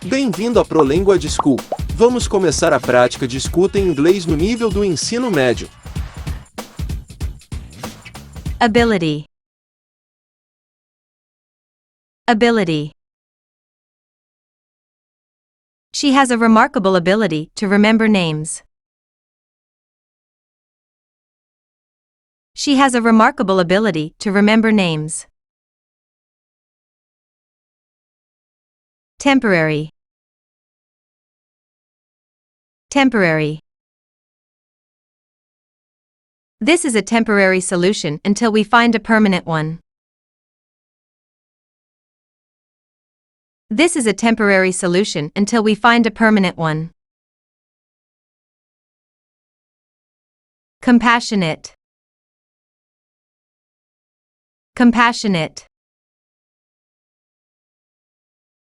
Bem-vindo à ProLanguage School. Vamos começar a prática de escuta em inglês no nível do ensino médio. Ability. Ability. She has a remarkable ability to remember names. She has a remarkable ability to remember names. Temporary. Temporary. This is a temporary solution until we find a permanent one. This is a temporary solution until we find a permanent one. Compassionate. Compassionate.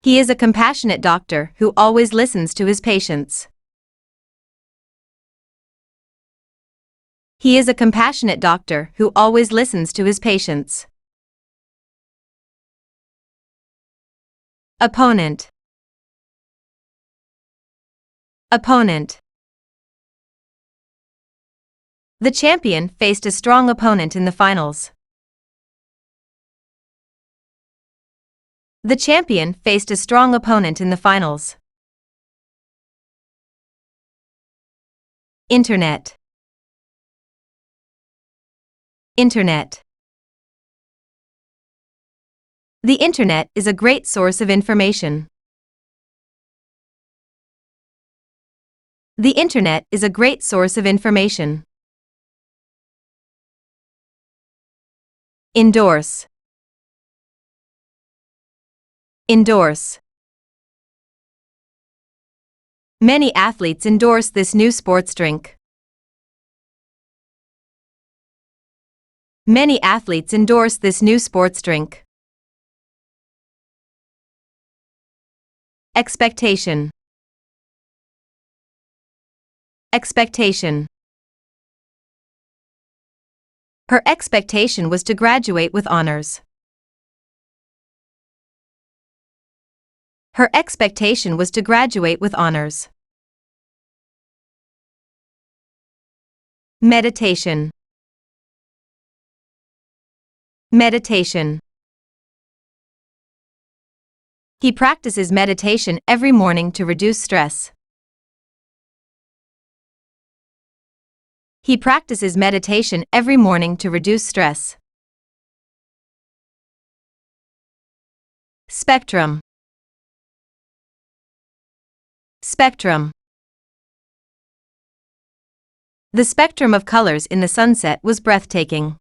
He is a compassionate doctor who always listens to his patients. He is a compassionate doctor who always listens to his patients. Opponent. Opponent. The champion faced a strong opponent in the finals. The champion faced a strong opponent in the finals. Internet. Internet. The Internet is a great source of information. The Internet is a great source of information. Endorse. Endorse. Many athletes endorse this new sports drink. Many athletes endorse this new sports drink. Expectation. Expectation. Her expectation was to graduate with honors. Her expectation was to graduate with honors. Meditation. Meditation. He practices meditation every morning to reduce stress. He practices meditation every morning to reduce stress. Spectrum. Spectrum. The spectrum of colors in the sunset was breathtaking.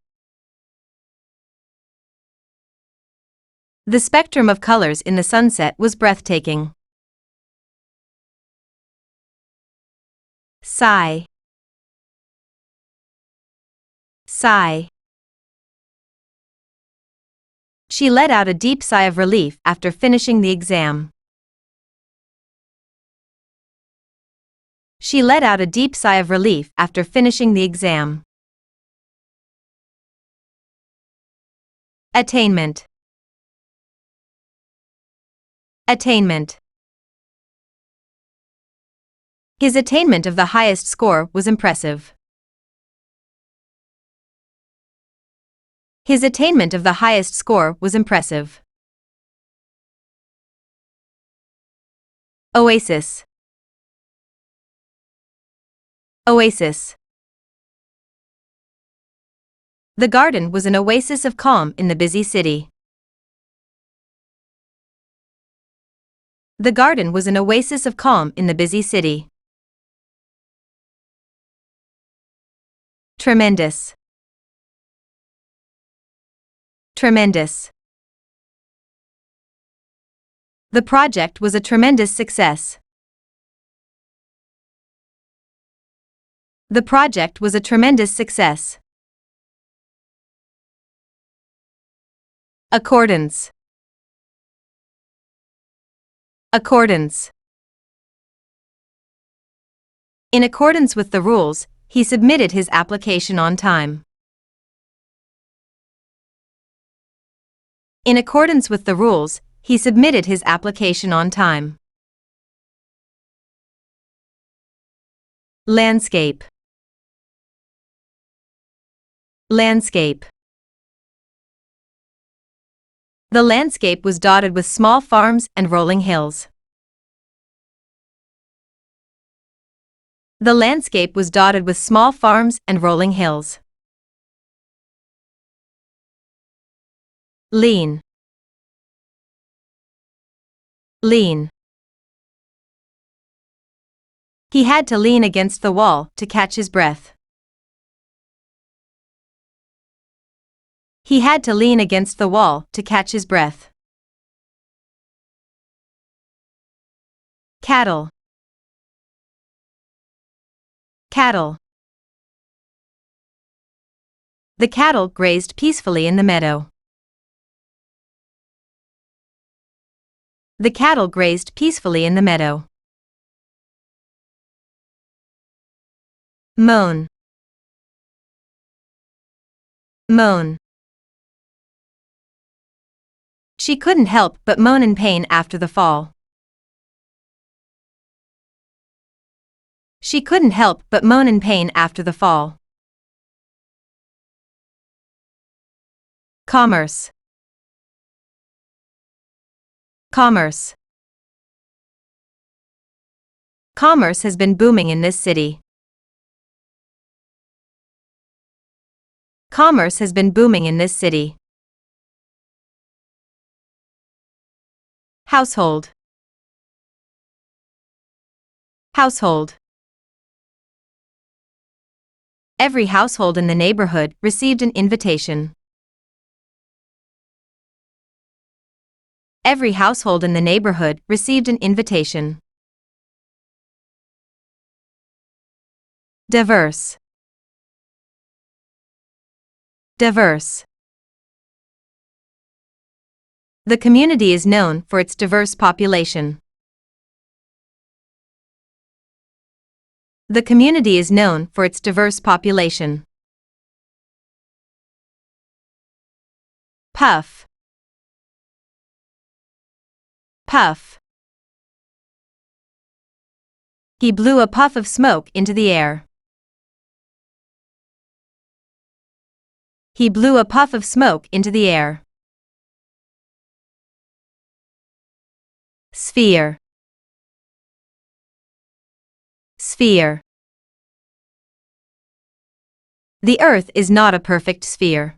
The spectrum of colors in the sunset was breathtaking. Sigh. Sigh. She let out a deep sigh of relief after finishing the exam. She let out a deep sigh of relief after finishing the exam. Attainment. Attainment. His attainment of the highest score was impressive. His attainment of the highest score was impressive. Oasis. Oasis. The garden was an oasis of calm in the busy city. The garden was an oasis of calm in the busy city. Tremendous. Tremendous. The project was a tremendous success. The project was a tremendous success. Accordance. Accordance. In accordance with the rules, he submitted his application on time. In accordance with the rules, he submitted his application on time. Landscape. Landscape. The landscape was dotted with small farms and rolling hills. The landscape was dotted with small farms and rolling hills. Lean. Lean. He had to lean against the wall to catch his breath. He had to lean against the wall to catch his breath. Cattle. Cattle. The cattle grazed peacefully in the meadow. The cattle grazed peacefully in the meadow. Moan. Moan. She couldn't help but moan in pain after the fall. She couldn't help but moan in pain after the fall. Commerce. Commerce. Commerce has been booming in this city. Commerce has been booming in this city. Household. Household. Every household in the neighborhood received an invitation. Every household in the neighborhood received an invitation. Diverse. Diverse. The community is known for its diverse population. The community is known for its diverse population. Puff. Puff. He blew a puff of smoke into the air. He blew a puff of smoke into the air. Sphere. Sphere. The Earth is not a perfect sphere.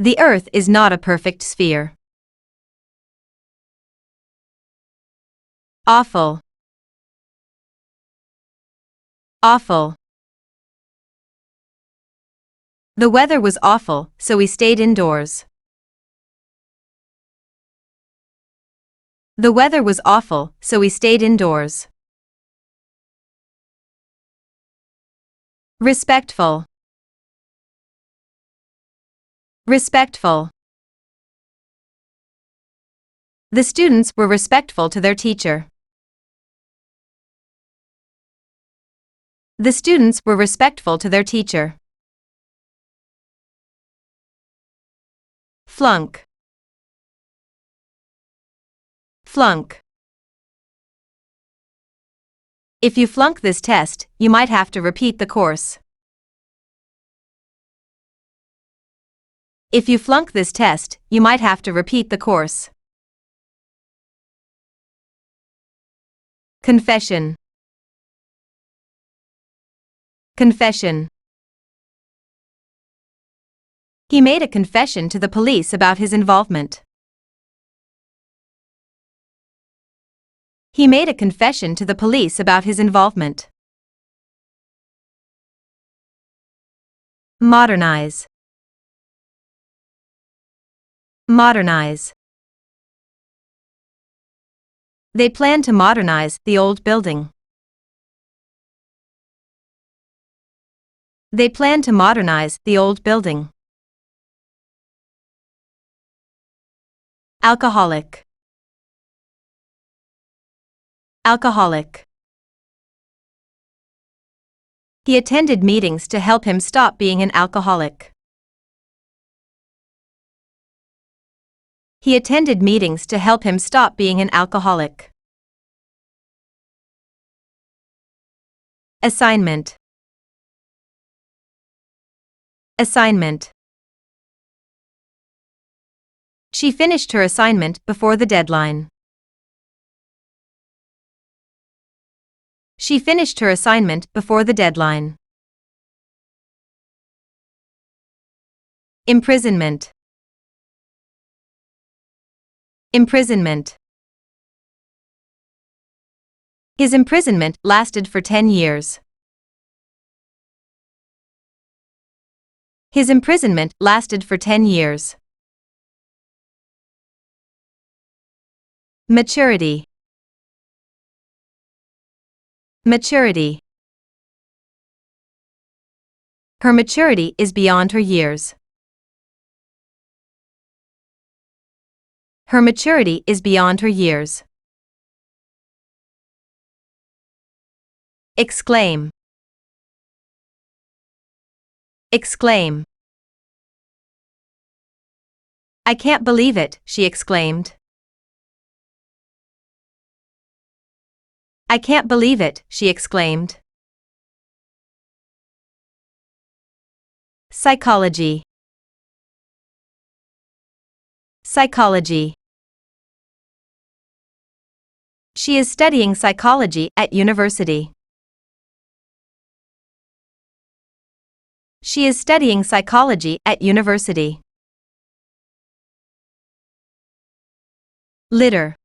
The Earth is not a perfect sphere. Awful. Awful. The weather was awful, so we stayed indoors. The weather was awful, so we stayed indoors. Respectful. Respectful. The students were respectful to their teacher. The students were respectful to their teacher. Flunk. Flunk. If you flunk this test, you might have to repeat the course. If you flunk this test, you might have to repeat the course. Confession. Confession. He made a confession to the police about his involvement. He made a confession to the police about his involvement. Modernize. Modernize. They plan to modernize the old building. They plan to modernize the old building. Alcoholic. Alcoholic. He attended meetings to help him stop being an alcoholic. He attended meetings to help him stop being an alcoholic. Assignment. Assignment. She finished her assignment before the deadline. She finished her assignment before the deadline. Imprisonment. Imprisonment. His imprisonment lasted for 10 years. His imprisonment lasted for 10 years. Maturity. Maturity. Her maturity is beyond her years. Her maturity is beyond her years. Exclaim. Exclaim. I can't believe it, she exclaimed. I can't believe it, she exclaimed. Psychology. Psychology. She is studying psychology at university. She is studying psychology at university. Litter.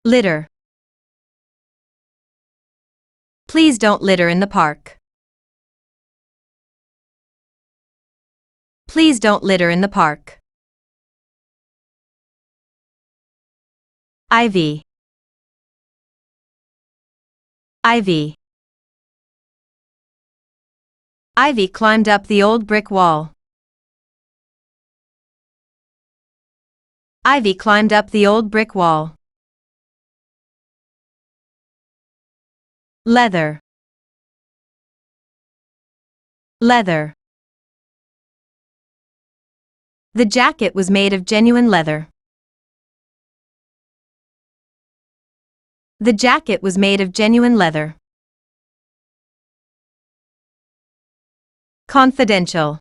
Litter. Please don't litter in the park. Please don't litter in the park. Ivy. Ivy. Ivy climbed up the old brick wall. Ivy climbed up the old brick wall. Leather. Leather. The jacket was made of genuine leather. The jacket was made of genuine leather. Confidential.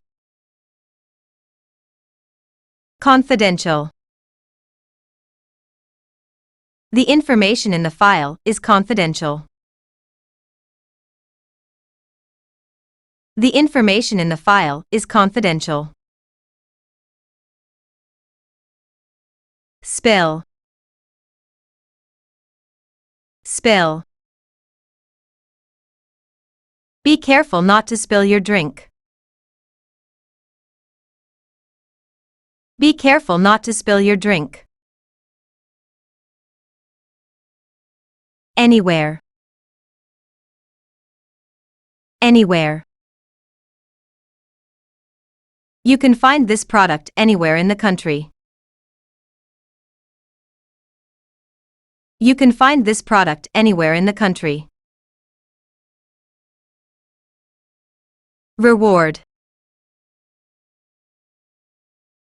Confidential. The information in the file is confidential. The information in the file is confidential. Spill. Spill. Be careful not to spill your drink. Be careful not to spill your drink. Anywhere. Anywhere. You can find this product anywhere in the country. You can find this product anywhere in the country. Reward.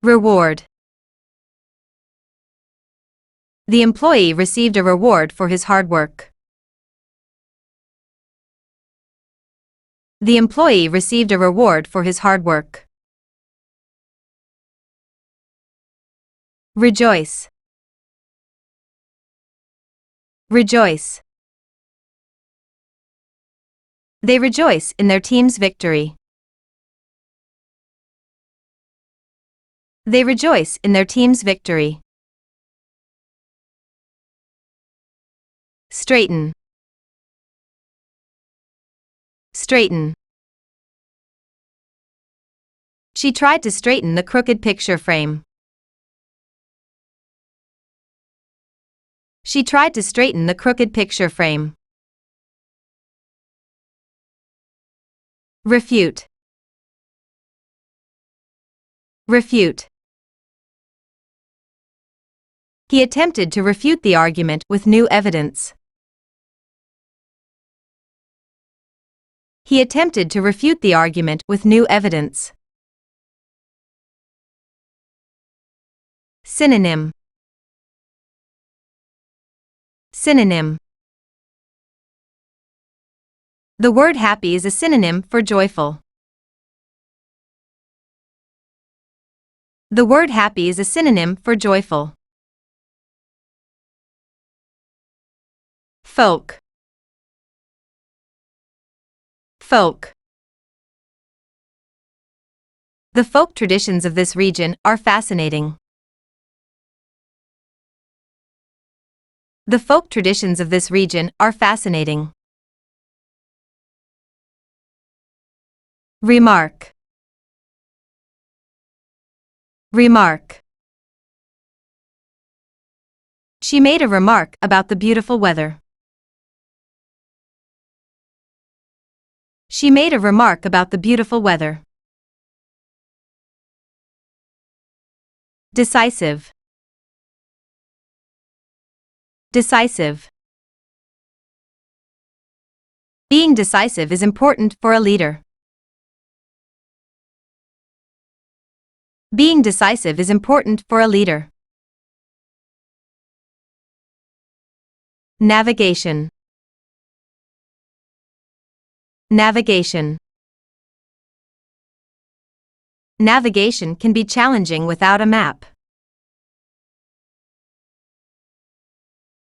Reward. The employee received a reward for his hard work. The employee received a reward for his hard work. Rejoice. Rejoice. They rejoice in their team's victory. They rejoice in their team's victory. Straighten. Straighten. She tried to straighten the crooked picture frame. She tried to straighten the crooked picture frame. Refute. Refute. He attempted to refute the argument with new evidence. He attempted to refute the argument with new evidence. Synonym. Synonym. The word happy is a synonym for joyful. The word happy is a synonym for joyful. Folk. Folk. The folk traditions of this region are fascinating. The folk traditions of this region are fascinating. Remark. Remark. She made a remark about the beautiful weather. She made a remark about the beautiful weather. Decisive. Decisive. Being decisive is important for a leader. Being decisive is important for a leader. Navigation. Navigation. Navigation can be challenging without a map.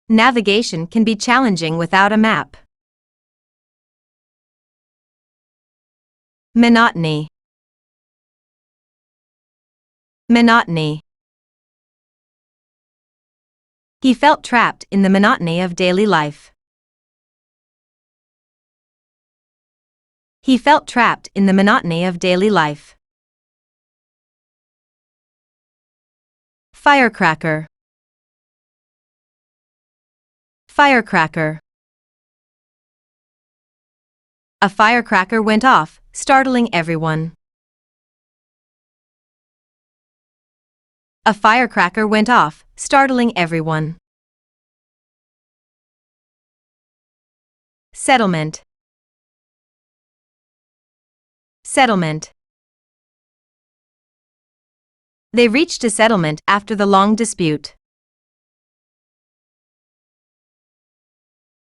Navigation can be challenging without a map. Monotony. Monotony. He felt trapped in the monotony of daily life. He felt trapped in the monotony of daily life. Firecracker. Firecracker. A firecracker went off, startling everyone. A firecracker went off, startling everyone. Settlement. Settlement. They reached a settlement after the long dispute.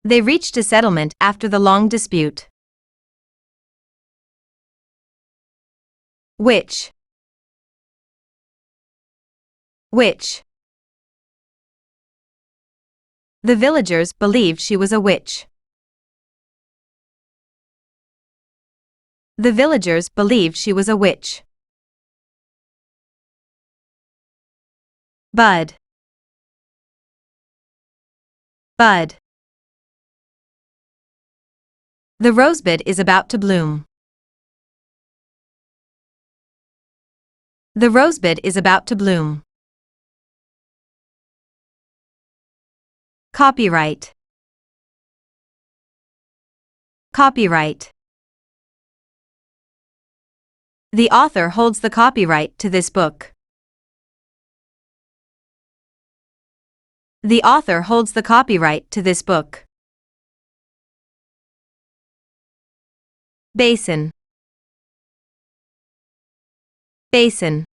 They reached a settlement after the long dispute. Which. Witch. The villagers believed she was a witch. The villagers believed she was a witch. Bud. Bud. The rosebud is about to bloom. The rosebud is about to bloom. Copyright. Copyright. The author holds the copyright to this book. The author holds the copyright to this book. Basin. Basin.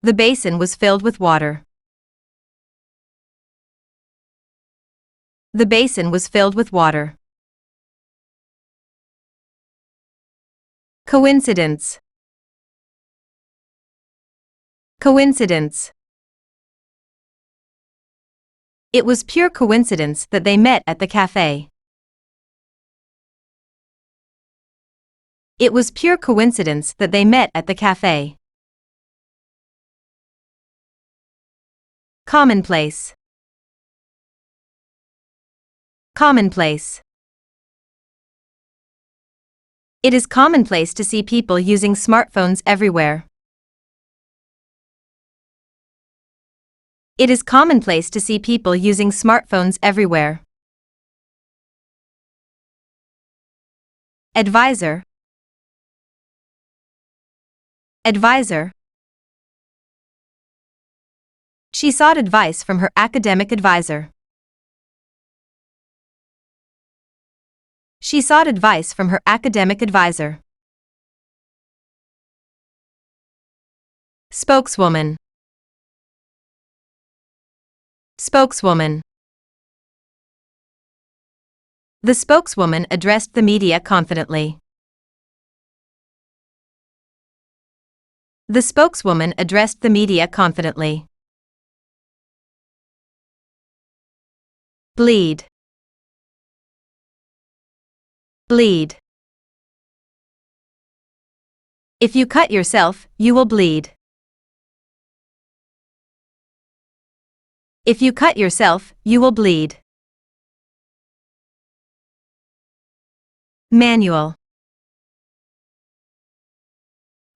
The basin was filled with water. The basin was filled with water. Coincidence. Coincidence. It was pure coincidence that they met at the cafe. It was pure coincidence that they met at the cafe. Commonplace. Commonplace. It is commonplace to see people using smartphones everywhere. It is commonplace to see people using smartphones everywhere. Advisor. Advisor. She sought advice from her academic advisor. She sought advice from her academic advisor. Spokeswoman. Spokeswoman. The spokeswoman addressed the media confidently. The spokeswoman addressed the media confidently. Bleed. Bleed. If you cut yourself, you will bleed. If you cut yourself, you will bleed. Manual.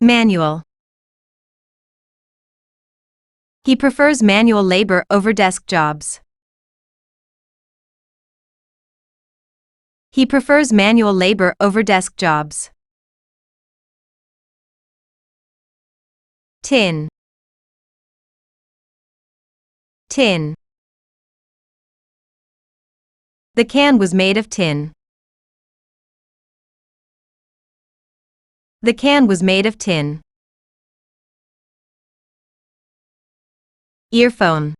Manual. He prefers manual labor over desk jobs. He prefers manual labor over desk jobs. Tin. Tin. The can was made of tin. The can was made of tin. Earphone.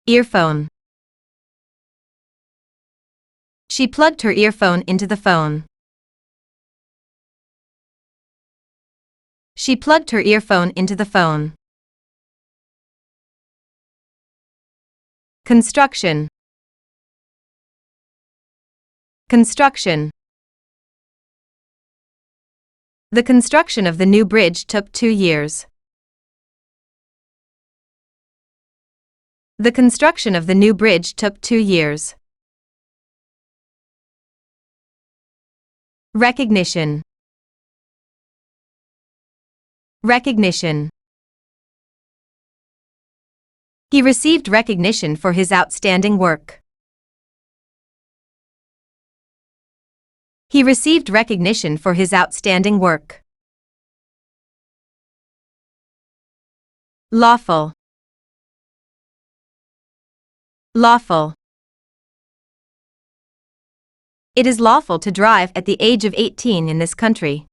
Earphone. She plugged her earphone into the phone. She plugged her earphone into the phone. Construction. Construction. The construction of the new bridge took 2 years. The construction of the new bridge took 2 years. Recognition. Recognition. He received recognition for his outstanding work. He received recognition for his outstanding work. Lawful. Lawful. It is lawful to drive at the age of 18 in this country.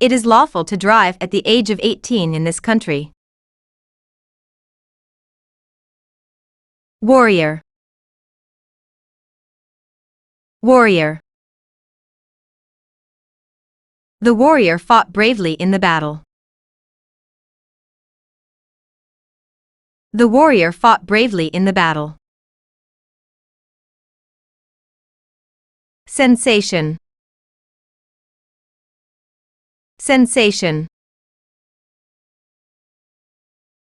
It is lawful to drive at the age of 18 in this country. Warrior. Warrior. The warrior fought bravely in the battle. The warrior fought bravely in the battle. Sensation. Sensation.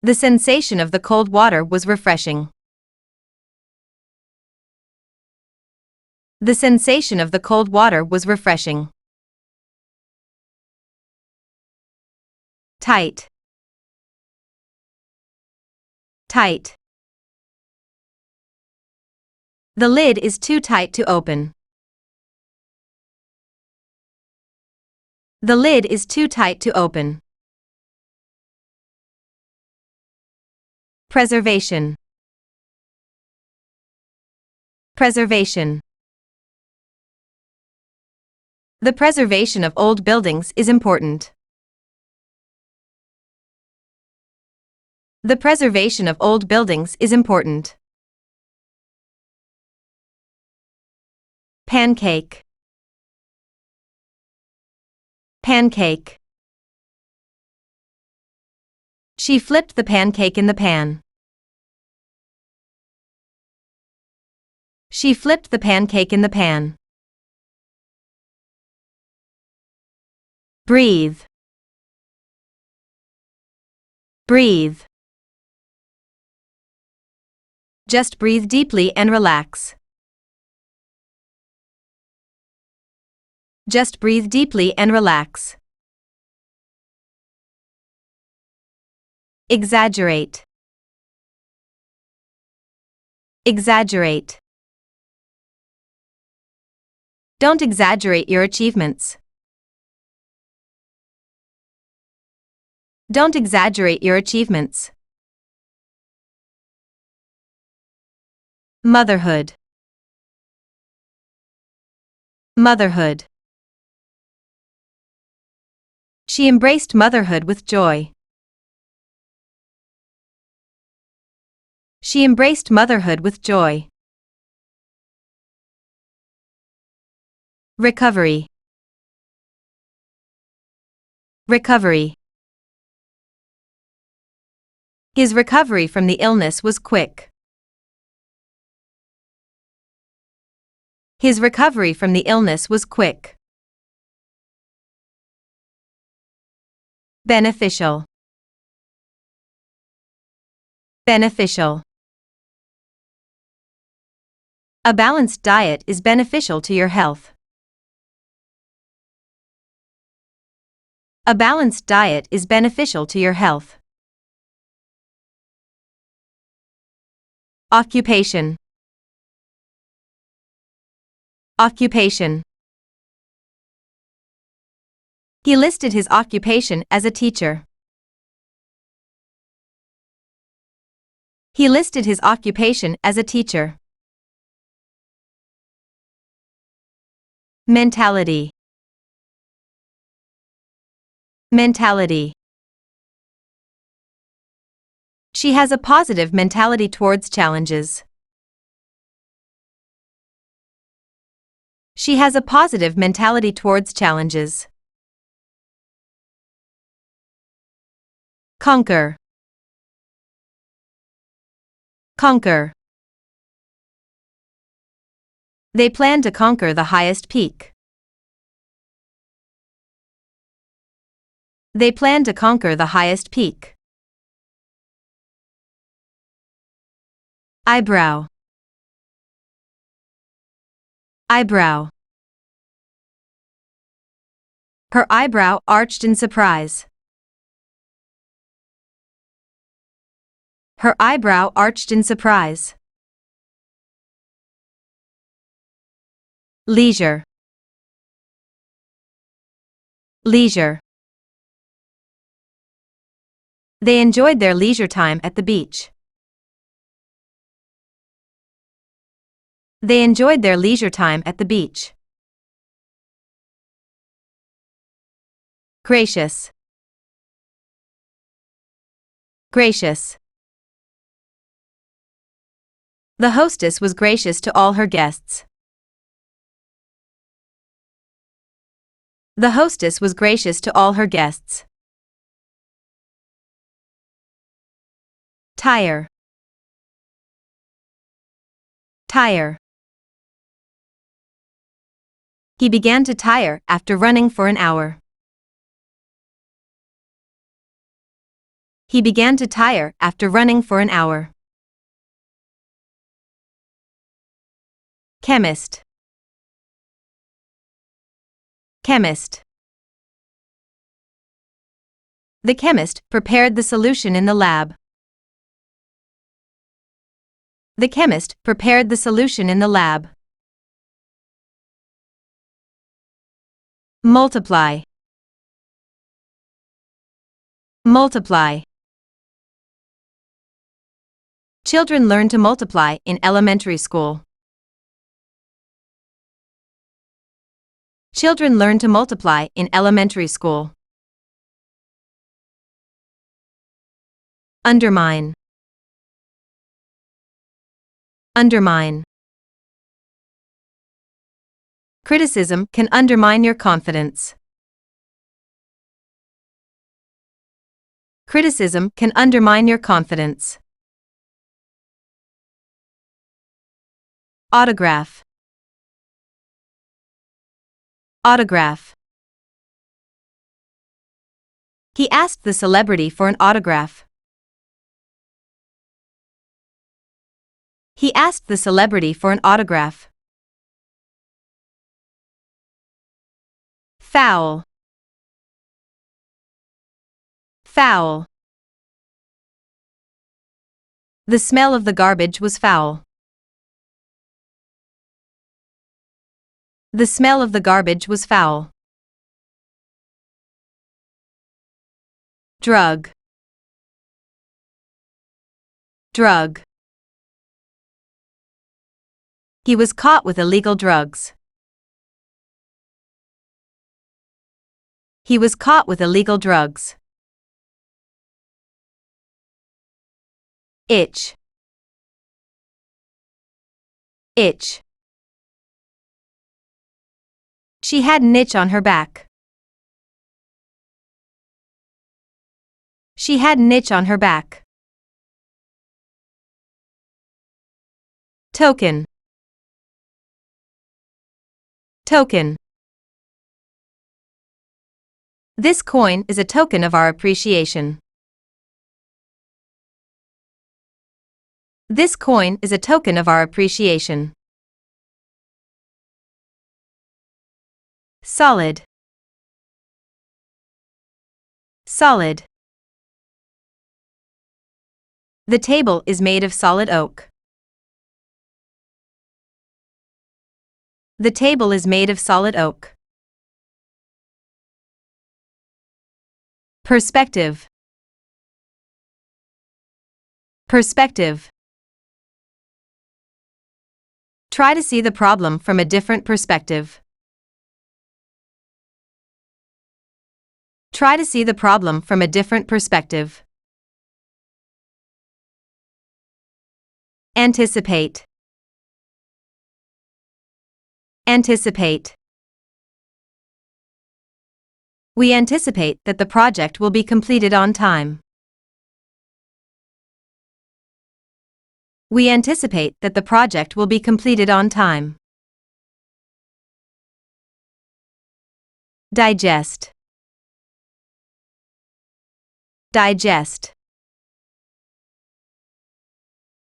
The sensation of the cold water was refreshing. The sensation of the cold water was refreshing. Tight. Tight. The lid is too tight to open. The lid is too tight to open. Preservation. Preservation. The preservation of old buildings is important. The preservation of old buildings is important. Pancake. Pancake. She flipped the pancake in the pan. She flipped the pancake in the pan. Breathe. Breathe. Just breathe deeply and relax. Just breathe deeply and relax. Exaggerate. Exaggerate. Don't exaggerate your achievements. Don't exaggerate your achievements. Motherhood. Motherhood. She embraced motherhood with joy. She embraced motherhood with joy. Recovery. Recovery. His recovery from the illness was quick. His recovery from the illness was quick. Beneficial. Beneficial. A balanced diet is beneficial to your health. A balanced diet is beneficial to your health. Occupation. Occupation. He listed his occupation as a teacher. He listed his occupation as a teacher. Mentality. Mentality. She has a positive mentality towards challenges. She has a positive mentality towards challenges. Conquer. Conquer. They plan to conquer the highest peak. They plan to conquer the highest peak. Eyebrow. Eyebrow. Her eyebrow arched in surprise. Her eyebrow arched in surprise. Leisure. Leisure. They enjoyed their leisure time at the beach. They enjoyed their leisure time at the beach. Gracious. Gracious. The hostess was gracious to all her guests. The hostess was gracious to all her guests. Tire. Tire. He began to tire after running for an hour. He began to tire after running for an hour. Chemist. Chemist. The chemist prepared the solution in the lab. The chemist prepared the solution in the lab. Multiply. Multiply. Children learn to multiply in elementary school. Children learn to multiply in elementary school. Undermine. Undermine. Criticism can undermine your confidence. Criticism can undermine your confidence. Autograph. Autograph. He asked the celebrity for an autograph. He asked the celebrity for an autograph. Foul. Foul. The smell of the garbage was foul. The smell of the garbage was foul. Drug. Drug. He was caught with illegal drugs. He was caught with illegal drugs. Itch. Itch. She had an itch on her back. She had an itch on her back. Token. Token. This coin is a token of our appreciation. This coin is a token of our appreciation. Solid. Solid. The table is made of solid oak. The table is made of solid oak. Perspective. Perspective. Try to see the problem from a different perspective. Try to see the problem from a different perspective. Anticipate. Anticipate. We anticipate that the project will be completed on time. We anticipate that the project will be completed on time. Digest. Digest.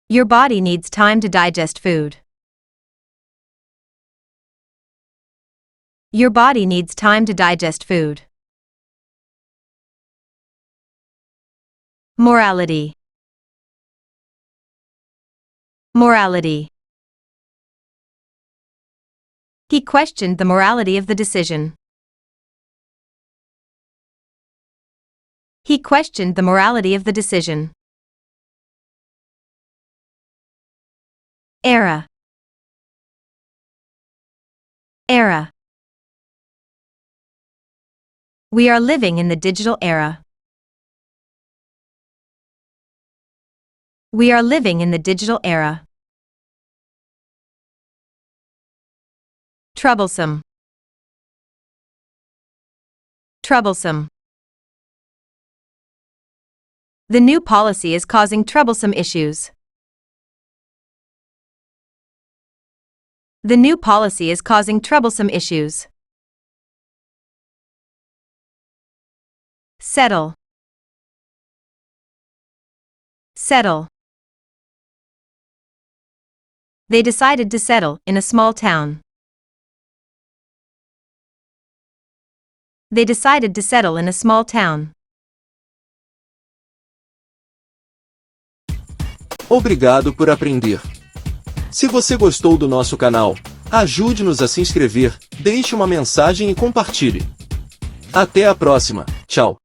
Your body needs time to digest food. Your body needs time to digest food. Morality. Morality. He questioned the morality of the decision. He questioned the morality of the decision. Era. Era. We are living in the digital era. We are living in the digital era. Troublesome. Troublesome. The new policy is causing troublesome issues. The new policy is causing troublesome issues. Settle. Settle. They decided to settle in a small town. They decided to settle in a small town. Obrigado por aprender. Se você gostou do nosso canal, ajude-nos a se inscrever, deixe uma mensagem e compartilhe. Até a próxima. Tchau.